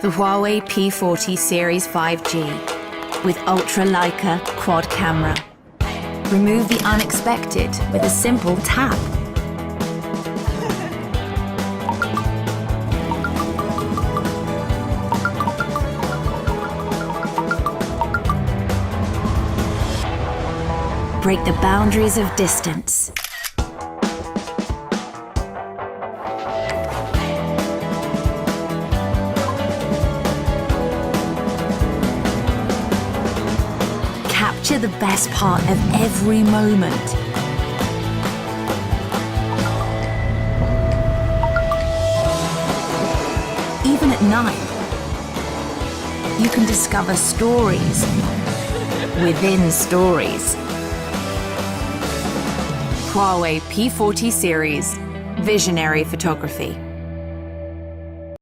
The Huawei P40 Series 5G with Ultra Leica quad camera. Remove the unexpected with a simple tap. Break the boundaries of distance. Capture the best part of every moment. Even at night, you can discover stories within stories. Huawei P40 Series, visionary photography.